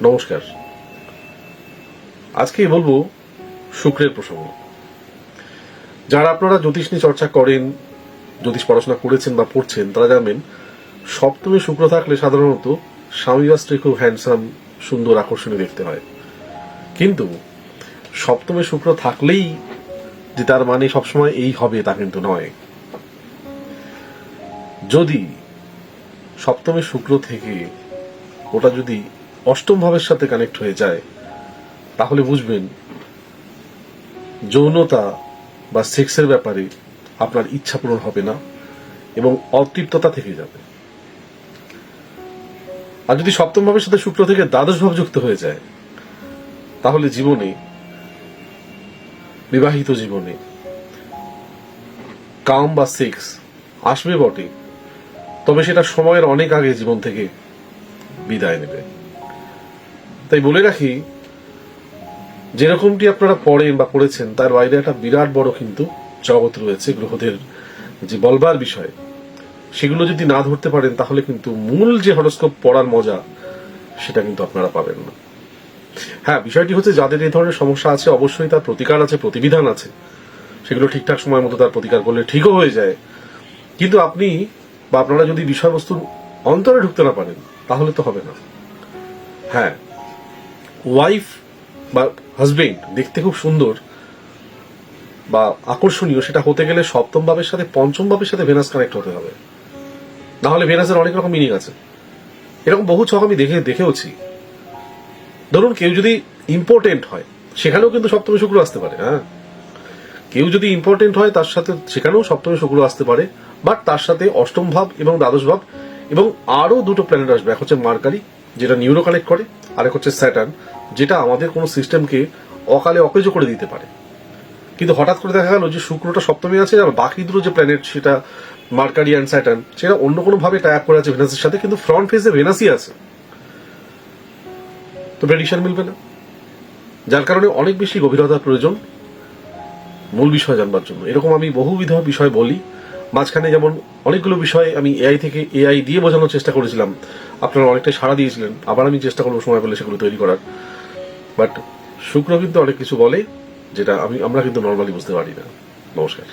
নমস্কার। আজকে বলবো শুক্রের প্রসঙ্গ। যারা আপনারা জ্যোতিষ নিয়ে চর্চা করেন, জ্যোতিষ পড়াশোনা করেছেন বা পড়ছেন, তারা জানবেন সপ্তমে শুক্র থাকলে সাধারণত স্বামী বা স্ত্রী খুব হ্যান্ডসাম, সুন্দর, আকর্ষণীয় দেখতে হয়। কিন্তু সপ্তমে শুক্র থাকলেই যে তার মানে সবসময় এই হবে তা কিন্তু নয়। যদি সপ্তমে শুক্র থেকে ওটা যদি অষ্টম ভাবের সাথে কানেক্ট হয়ে যায়, তাহলে বুঝবেন যৌনতা বা সেক্সের ব্যাপারে আপনার ইচ্ছা পূরণ হবে না এবং অতৃপ্ততা থেকে যাবে। আর যদি সপ্তম ভাবের সাথে শুক্র থেকে দ্বাদশ ভাব যুক্ত হয়ে যায়, তাহলে জীবনে, বিবাহিত জীবনে কাম বা সেক্স আসবে বটে, তবে সেটা সময়ের অনেক আগে জীবন থেকে বিদায় নেবে। তাই বলে রাখি, যেরকমটি আপনারা পড়েন বা পড়েছেন তার বাইরে একটা বিরাট বড় কিন্তু জগৎ রয়েছে, গ্রহদের যে বলবার বিষয়, সেগুলো যদি না ধরতে পারেন তাহলে কিন্তু মূল যে হরোস্কোপ পড়ার মজা সেটা কিন্তু আপনারা পাবেন না। হ্যাঁ, বিষয়টি হচ্ছে যাদের এই ধরনের সমস্যা আছে অবশ্যই তার প্রতিকার আছে, প্রতিবিধান আছে, সেগুলো ঠিকঠাক সময় মতো তার প্রতিকার করলে ঠিকও হয়ে যায়। কিন্তু আপনি বা আপনারা যদি বিষয়বস্তুর অন্তরে ঢুকতে না পারেন তাহলে তো হবে না। হ্যাঁ, ওয়াইফ বা হাজবেন্ড দেখতে খুব সুন্দর বা আকর্ষণীয়, সেটা হতে গেলে সপ্তম ভাবের সাথে পঞ্চম ভাবের সাথে ভেনাস কানেক্ট হতে হবে। না হলে ভেনাসের অনেক রকম মিনিং আছে। এরকম বহু ছক আমি দেখেওছি। ধরুন কেউ যদি ইম্পর্টেন্ট হয়, সেখানেও কিন্তু সপ্তমে শুক্র আসতে পারে। হ্যাঁ, কেউ যদি ইম্পর্টেন্ট হয় তার সাথে সেখানেও সপ্তমে শুক্র আসতে পারে, বাট তার সাথে অষ্টম ভাব এবং দ্বাদশ ভাব এবং আরো দুটো প্ল্যানেট আসবে। এক হচ্ছে মার্কারি, যেটা নিউরো কানেক্ট করে, আরেক হচ্ছে স্যাটার্ন, যেটা আমাদের কোনো সিস্টেমকে অকালে অকেজো করে দিতে পারে। কিন্তু হঠাৎ করে দেখা গেল যে শুক্রটা সপ্তমে আছে আর বাকি দুটো যে প্ল্যানেট, সেটা মার্কারি অ্যান্ড স্যাটার্ন, সেটা অন্য কোনো ভাবে টাই আপ করে আছে ভেনাসের সাথে, কিন্তু ফ্রন্ট ফেজে ভেনাসই আছে, তো প্রেডিকশন মিলবে না। যার কারণে অনেক বেশি গভীরতার প্রয়োজন মূল বিষয় জানবার জন্য। এরকম আমি বহুবিধ বিষয় বলি। মাঝখানে যেমন অনেকগুলো বিষয় আমি এআই দিয়ে বোঝানোর চেষ্টা করেছিলাম, আপনারা অনেকটাই সাড়া দিয়েছিলেন। আবার আমি চেষ্টা করবো সময় পেলে সেগুলো তৈরি করার। বাট শুক্র কিন্তু অনেক কিছু বলে, যেটা আমরা কিন্তু নর্মালি বুঝতে পারি না। নমস্কার।